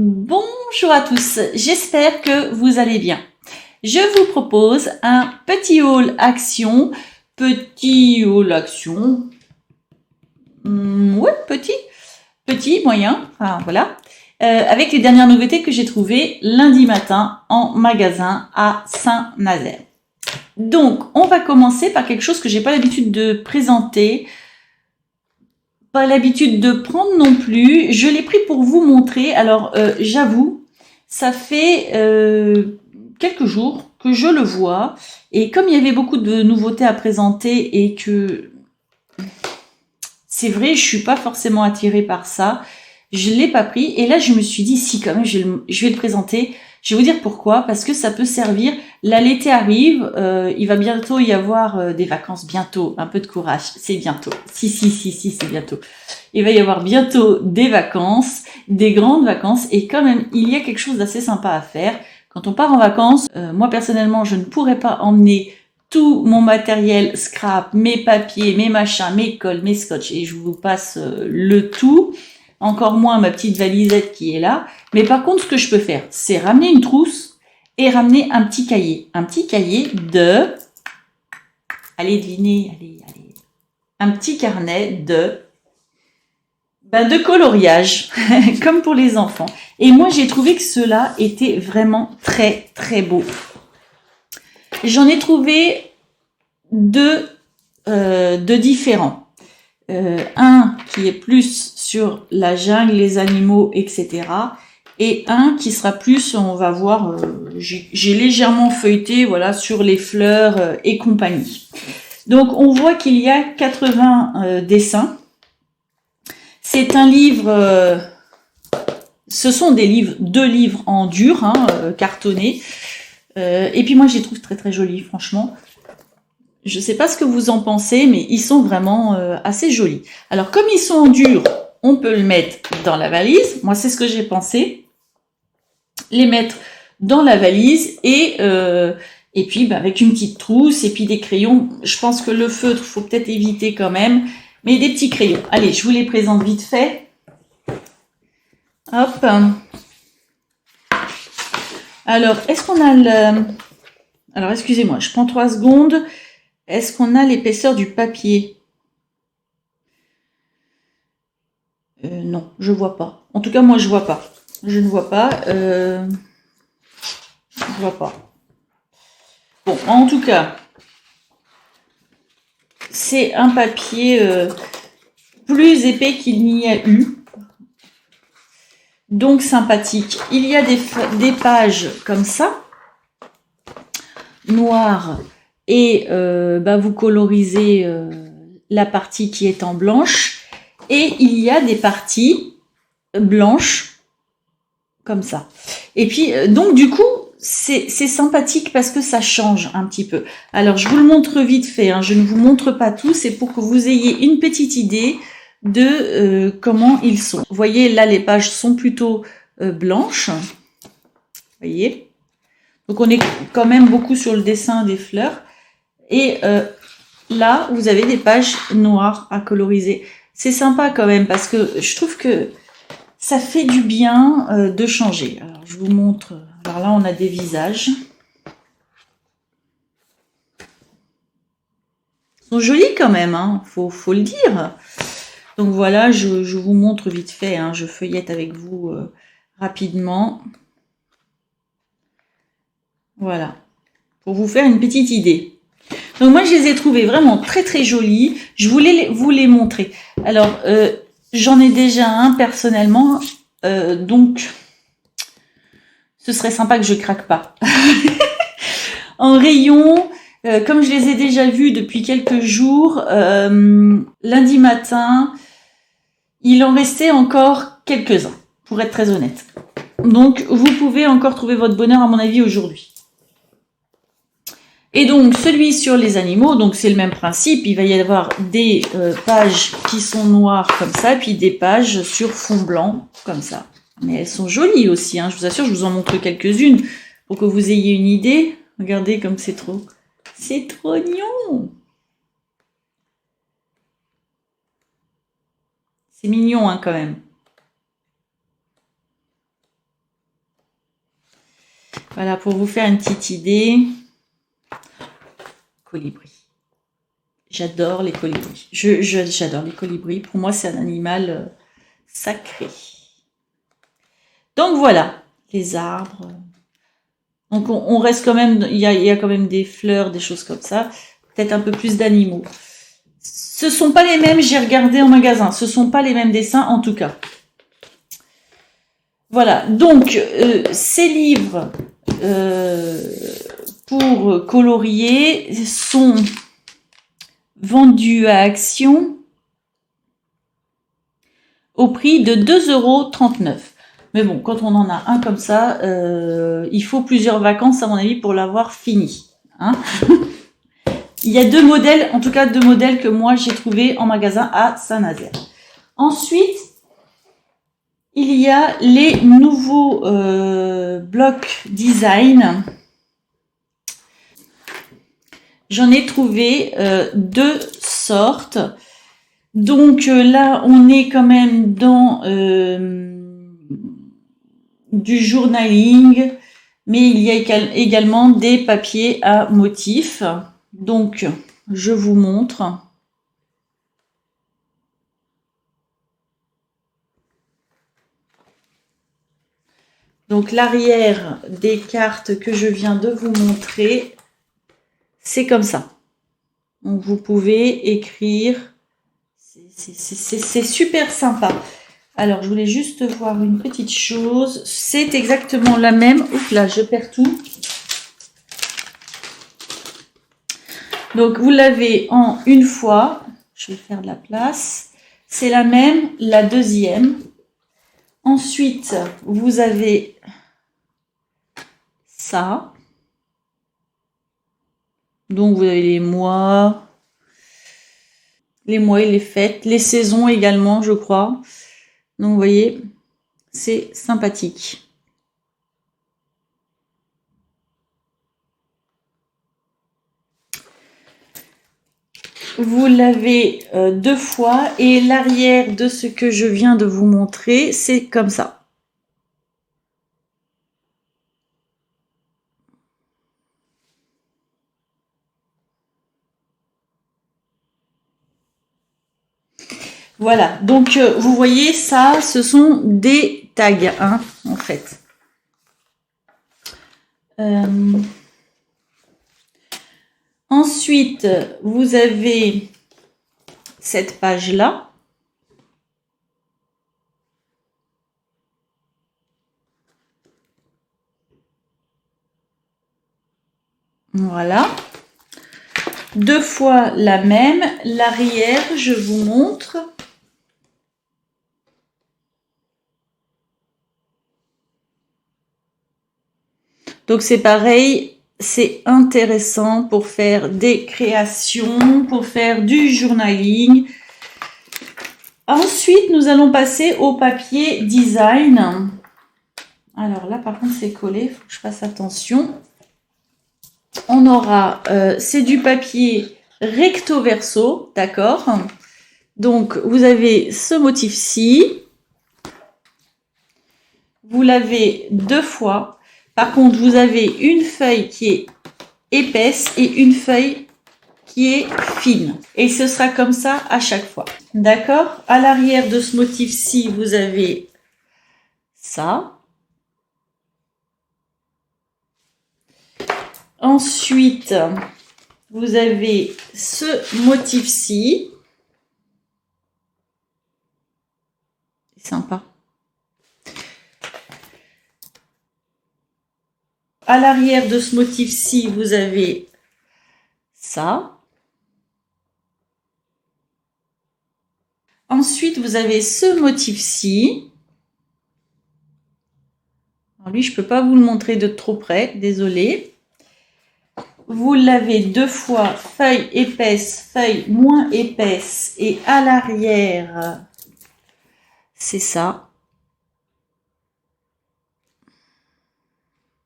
Bonjour à tous, j'espère que vous allez bien. Je vous propose un petit haul action, ouais, petit, moyen, enfin voilà, avec les dernières nouveautés que j'ai trouvées lundi matin en magasin à Saint-Nazaire. Donc, on va commencer par quelque chose que j'ai pas l'habitude de présenter, pas l'habitude de prendre non plus. Je l'ai pris pour vous montrer. Alors, j'avoue, ça fait quelques jours que je le vois. Et comme il y avait beaucoup de nouveautés à présenter et que c'est vrai, je suis pas forcément attirée par ça, je l'ai pas pris. Et là, je me suis dit, si quand même, je vais le présenter. Je vais vous dire pourquoi, parce que ça peut servir. Là, l'été arrive, il va bientôt y avoir des vacances, bientôt. Un peu de courage, c'est bientôt. Si, c'est bientôt. Il va y avoir bientôt des vacances, des grandes vacances, et quand même, il y a quelque chose d'assez sympa à faire. Quand on part en vacances, moi personnellement, je ne pourrais pas emmener tout mon matériel scrap, mes papiers, mes machins, mes colles, mes scotch, et je vous passe le tout. Encore moins ma petite valisette qui est là. Mais par contre, ce que je peux faire, c'est ramener une trousse et ramener un petit cahier. Un petit cahier de... Allez, devinez, allez. Un petit carnet de coloriage, comme pour les enfants. Et moi, j'ai trouvé que cela était vraiment très, très beau. J'en ai trouvé deux différents. Un qui est plus sur la jungle, les animaux, etc. Et un qui sera plus, on va voir, j'ai légèrement feuilleté, voilà, sur les fleurs et compagnie. Donc, on voit qu'il y a 80 dessins. C'est un livre, ce sont deux livres en dur, cartonnés. Et puis moi, je les trouve très très jolis, franchement. Je ne sais pas ce que vous en pensez, mais ils sont vraiment assez jolis. Alors, comme ils sont en dur, on peut le mettre dans la valise. Moi, c'est ce que j'ai pensé. Les mettre dans la valise et puis avec une petite trousse et puis des crayons. Je pense que le feutre, faut peut-être éviter quand même. Mais des petits crayons. Allez, je vous les présente vite fait. Hop. Alors, est-ce qu'on a le... Alors, excusez-moi, je prends 3 secondes. Est-ce qu'on a l'épaisseur du papier? Non, je vois pas. En tout cas, moi, je vois pas. Je ne vois pas. Je vois pas. Bon, en tout cas, c'est un papier plus épais qu'il n'y a eu. Donc, sympathique. Il y a des pages comme ça, noires, et vous colorisez la partie qui est en blanche. Et il y a des parties blanches, comme ça. Et puis, donc, du coup, c'est sympathique parce que ça change un petit peu. Alors, je vous le montre vite fait, je ne vous montre pas tout, c'est pour que vous ayez une petite idée de comment ils sont. Vous voyez, là, les pages sont plutôt blanches. Vous voyez? Donc, on est quand même beaucoup sur le dessin des fleurs. Et là, vous avez des pages noires à coloriser. C'est sympa quand même parce que je trouve que ça fait du bien de changer. Alors, je vous montre. Alors là, on a des visages. Ils sont jolis quand même, faut le dire. Donc voilà, je vous montre vite fait. Je feuillette avec vous rapidement. Voilà, pour vous faire une petite idée. Donc moi, je les ai trouvés vraiment très très jolis. Je voulais vous les montrer. Alors, j'en ai déjà un personnellement, donc ce serait sympa que je craque pas. En rayon, comme je les ai déjà vus depuis quelques jours, lundi matin, il en restait encore quelques-uns, pour être très honnête. Donc, vous pouvez encore trouver votre bonheur, à mon avis, aujourd'hui. Et donc, celui sur les animaux, donc c'est le même principe. Il va y avoir des pages qui sont noires comme ça, puis des pages sur fond blanc, comme ça. Mais elles sont jolies aussi, je vous assure, je vous en montre quelques-unes pour que vous ayez une idée. Regardez comme c'est trop mignon. C'est mignon, quand même. Voilà, pour vous faire une petite idée. Colibri. J'adore les colibris. J'adore les colibris. Pour moi, c'est un animal sacré. Donc voilà, les arbres. Donc on reste quand même, il y a quand même des fleurs, des choses comme ça. Peut-être un peu plus d'animaux. Ce sont pas les mêmes, j'ai regardé en magasin. Ce sont pas les mêmes dessins en tout cas. Voilà, donc ces livres pour colorier sont vendus à Action au prix de 2,39 €. Mais bon, quand on en a un comme ça, il faut plusieurs vacances, à mon avis, pour l'avoir fini. Hein. Il y a deux modèles, en tout cas deux modèles que moi j'ai trouvé en magasin à Saint-Nazaire. Ensuite, il y a les nouveaux blocs design. J'en ai trouvé deux sortes. Donc là, on est quand même dans du journaling, mais il y a également des papiers à motifs. Donc, je vous montre. Donc, l'arrière des cartes que je viens de vous montrer, c'est comme ça. Donc, vous pouvez écrire. C'est super sympa. Alors, je voulais juste voir une petite chose. C'est exactement la même. Oups là, je perds tout. Donc, vous l'avez en une fois. Je vais faire de la place. C'est la même, la deuxième. Ensuite, vous avez ça. Donc, vous avez les mois et les fêtes, les saisons également, je crois. Donc, vous voyez, c'est sympathique. Vous l'avez deux fois et l'arrière de ce que je viens de vous montrer, c'est comme ça. Voilà, donc vous voyez ça, ce sont des tags, hein, en fait. Ensuite, vous avez cette page-là. Voilà. Deux fois la même. L'arrière, je vous montre. Donc c'est pareil, c'est intéressant pour faire des créations, pour faire du journaling. Ensuite, nous allons passer au papier design. Alors là, par contre, c'est collé, il faut que je fasse attention. On aura, c'est du papier recto verso, d'accord? Donc, vous avez ce motif-ci. Vous l'avez deux fois. Par contre, vous avez une feuille qui est épaisse et une feuille qui est fine. Et ce sera comme ça à chaque fois. D'accord? À l'arrière de ce motif-ci, vous avez ça. Ensuite, vous avez ce motif-ci. C'est sympa. À l'arrière de ce motif-ci, vous avez ça. Ensuite, vous avez ce motif-ci. Alors lui, je ne peux pas vous le montrer de trop près, désolé. Vous l'avez deux fois, feuille épaisse, feuille moins épaisse. Et à l'arrière, c'est ça.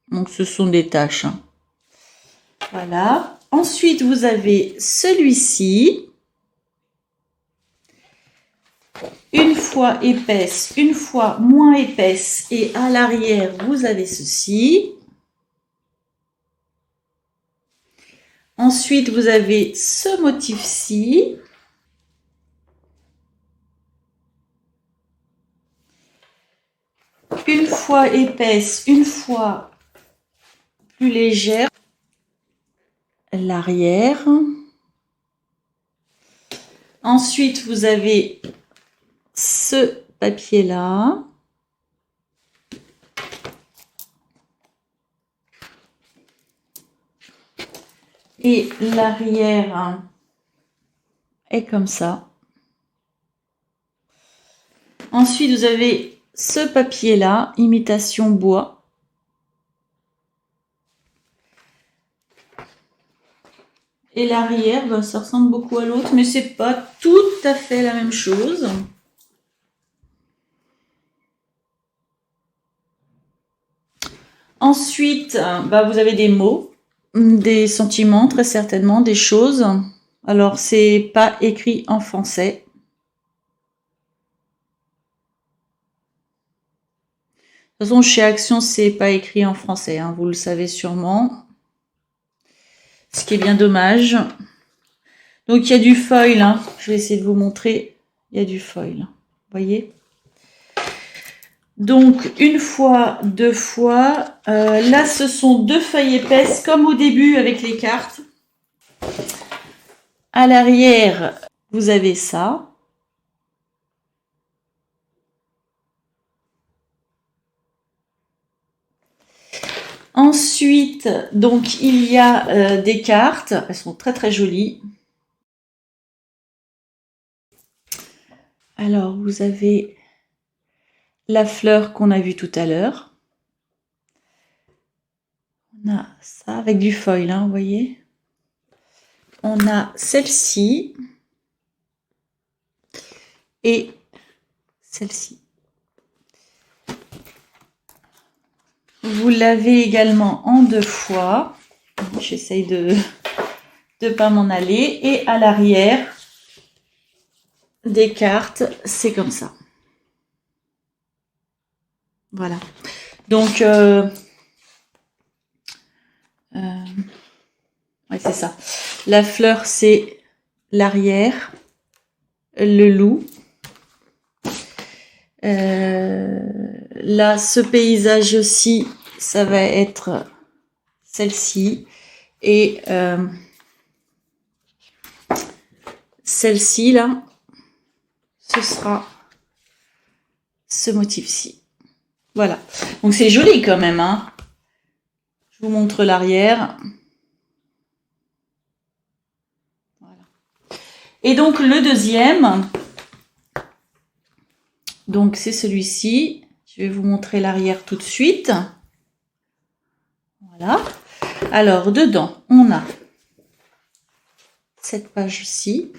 Donc, ce sont des taches. Hein. Voilà. Ensuite, vous avez celui-ci. Une fois épaisse, une fois moins épaisse. Et à l'arrière, vous avez ceci. Ensuite, vous avez ce motif-ci. Une fois épaisse, une fois plus légère. L'arrière. Ensuite, vous avez ce papier-là. Et l'arrière est comme ça. Ensuite, vous avez ce papier-là, imitation bois. Et l'arrière, ben, ça ressemble beaucoup à l'autre, mais c'est pas tout à fait la même chose. Ensuite, ben, vous avez des mots, des sentiments, très certainement, des choses. Alors, c'est pas écrit en français. De toute façon, chez Action, c'est pas écrit en français, hein, vous le savez sûrement. Ce qui est bien dommage. Donc, il y a du foil, hein. Je vais essayer de vous montrer. Il y a du foil, vous voyez. Donc, une fois, deux fois. Là, ce sont deux feuilles épaisses, comme au début avec les cartes. À l'arrière, vous avez ça. Ensuite, donc, il y a des cartes. Elles sont très, très jolies. Alors, vous avez la fleur qu'on a vue tout à l'heure. On a ça avec du foil, hein, vous voyez. On a celle-ci et celle-ci. Vous l'avez également en deux fois. J'essaye de pas m'en aller. Et à l'arrière des cartes, c'est comme ça. Voilà. Donc, ouais, c'est ça. La fleur, c'est l'arrière. Le loup. Là, ce paysage aussi, ça va être celle-ci. Et celle-ci, là, ce sera ce motif-ci. Voilà. Donc, c'est joli quand même, hein. Je vous montre l'arrière. Voilà. Et donc, le deuxième, donc c'est celui-ci. Je vais vous montrer l'arrière tout de suite. Voilà. Alors, dedans, on a cette page-ci.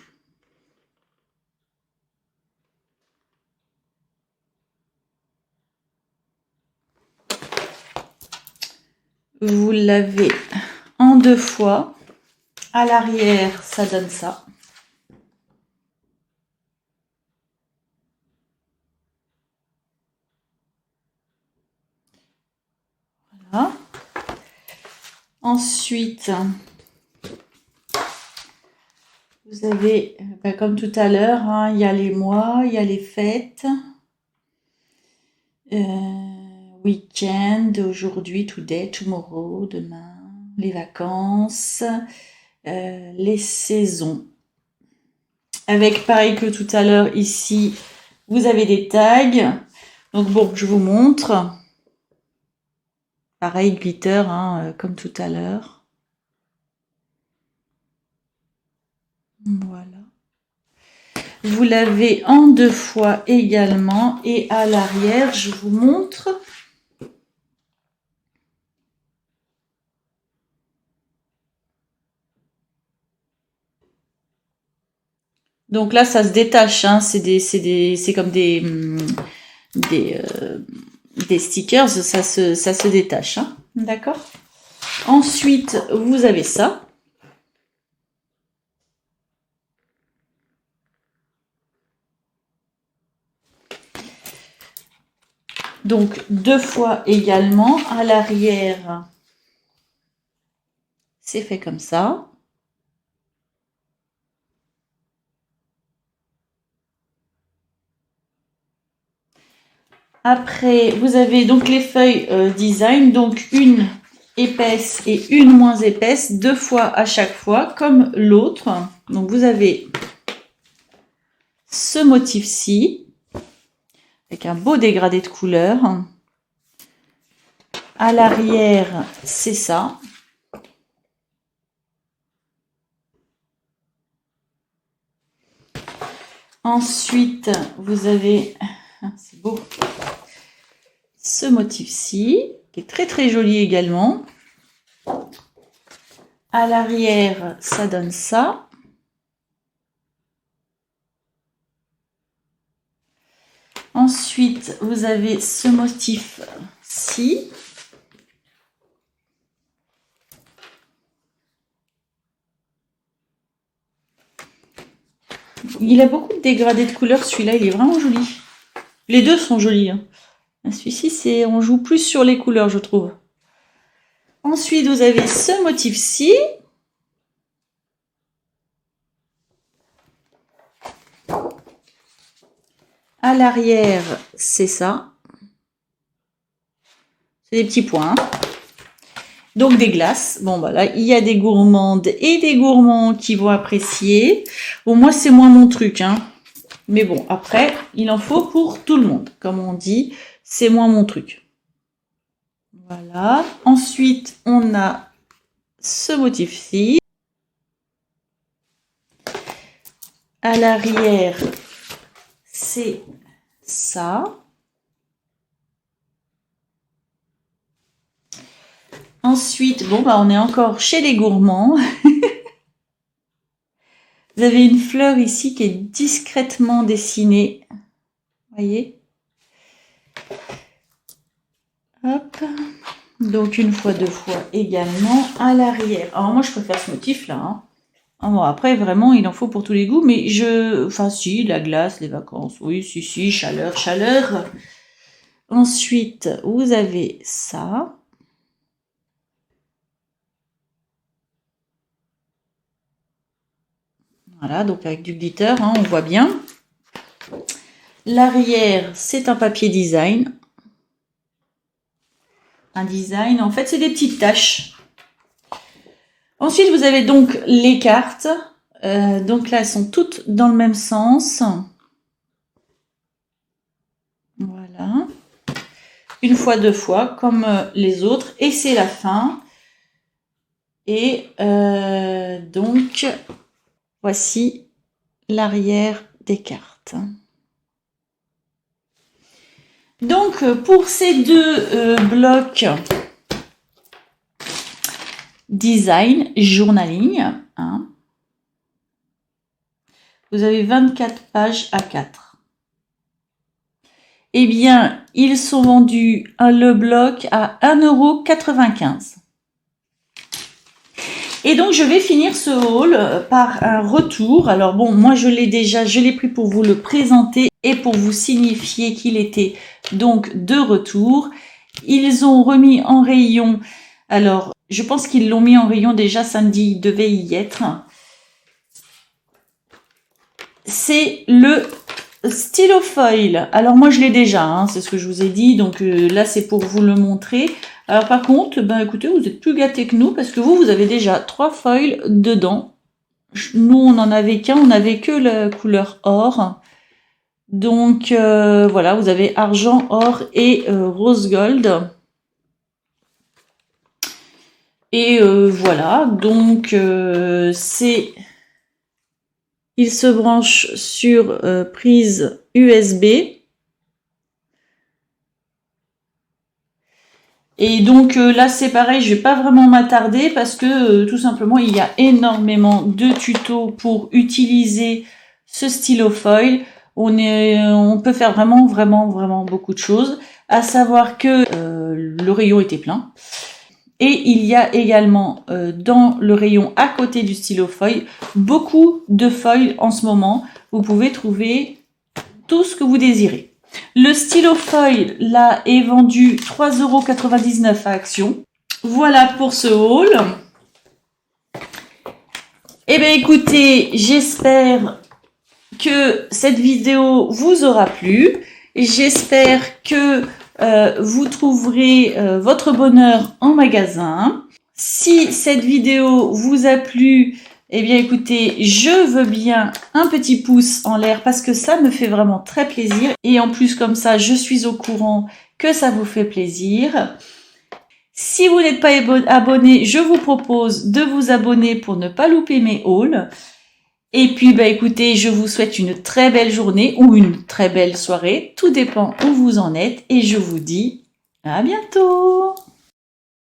Vous l'avez en deux fois. À l'arrière, ça donne ça. Voilà. Ensuite, vous avez, comme tout à l'heure, hein, il y a les mois, il y a les fêtes. Week-end, aujourd'hui, today, tomorrow, demain, les vacances, les saisons. Avec, pareil que tout à l'heure, ici, vous avez des tags. Donc bon, je vous montre. Pareil, glitter, hein, comme tout à l'heure. Voilà. Vous l'avez en deux fois également. Et à l'arrière, je vous montre. Donc là, ça se détache, hein. C'est comme des stickers, ça se détache, hein. D'accord. Ensuite, vous avez ça. Donc, deux fois également. À l'arrière, c'est fait comme ça. Après, vous avez donc les feuilles design, donc une épaisse et une moins épaisse, 2 fois à chaque fois, comme l'autre. Donc vous avez ce motif-ci, avec un beau dégradé de couleurs. À l'arrière, c'est ça. Ensuite, vous avez, c'est beau, ce motif-ci, qui est très très joli également. À l'arrière, ça donne ça. Ensuite, vous avez ce motif-ci. Il a beaucoup de dégradés de couleurs, celui-là, il est vraiment joli. Les deux sont jolis. Hein. Celui-ci, on joue plus sur les couleurs, je trouve. Ensuite, vous avez ce motif-ci. À l'arrière, c'est ça. C'est des petits points. Donc des glaces. Bon, bah là, il y a des gourmandes et des gourmands qui vont apprécier. Bon, moi, c'est moins mon truc, hein. Mais bon, après, il en faut pour tout le monde. Comme on dit, c'est moins mon truc. Voilà. Ensuite, on a ce motif-ci. À l'arrière, c'est ça. Ensuite, bon, bah, on est encore chez les gourmands. Vous avez une fleur ici qui est discrètement dessinée. Vous voyez? Hop. Donc, une fois, 2 fois également à l'arrière. Alors, moi, je préfère ce motif-là. Hein. Bon, après, vraiment, il en faut pour tous les goûts. Mais enfin, si, la glace, les vacances. Oui, si, chaleur, chaleur. Ensuite, vous avez ça. Voilà, donc avec du glitter, hein, on voit bien. L'arrière, c'est un papier design. Un design, en fait, c'est des petites taches. Ensuite, vous avez donc les cartes. Donc là, elles sont toutes dans le même sens. Voilà. Une fois, 2 fois, comme les autres. Et c'est la fin. Et donc, voici l'arrière des cartes. Donc, pour ces 2 blocs design, journaling, hein, vous avez 24 pages à 4. Eh bien, ils sont vendus le bloc à 1,95 €. Et donc, je vais finir ce haul par un retour. Alors bon, moi, je l'ai pris pour vous le présenter et pour vous signifier qu'il était donc de retour. Ils ont remis en rayon, alors, je pense qu'ils l'ont mis en rayon déjà samedi, il devait y être. C'est le stylo foil. Alors, moi, je l'ai déjà, hein, c'est ce que je vous ai dit. Donc là, c'est pour vous le montrer. Alors par contre, ben écoutez, vous êtes plus gâtés que nous parce que vous avez déjà 3 foils dedans. Nous, on n'en avait qu'un, on n'avait que la couleur or. Donc voilà, vous avez argent, or et rose gold. Et voilà, donc il se branche sur prise USB. Et donc là c'est pareil, je vais pas vraiment m'attarder parce que tout simplement il y a énormément de tutos pour utiliser ce stylo foil. On peut faire vraiment beaucoup de choses. À savoir que le rayon était plein. Et il y a également dans le rayon à côté du stylo foil beaucoup de foils en ce moment. Vous pouvez trouver tout ce que vous désirez. Le stylo foil, là, est vendu 3,99 € à Action. Voilà pour ce haul. Eh bien, écoutez, j'espère que cette vidéo vous aura plu. J'espère que vous trouverez votre bonheur en magasin. Si cette vidéo vous a plu, eh bien écoutez, je veux bien un petit pouce en l'air parce que ça me fait vraiment très plaisir. Et en plus comme ça, je suis au courant que ça vous fait plaisir. Si vous n'êtes pas abonné, je vous propose de vous abonner pour ne pas louper mes hauls. Et puis, bah, écoutez, je vous souhaite une très belle journée ou une très belle soirée. Tout dépend où vous en êtes. Et je vous dis à bientôt!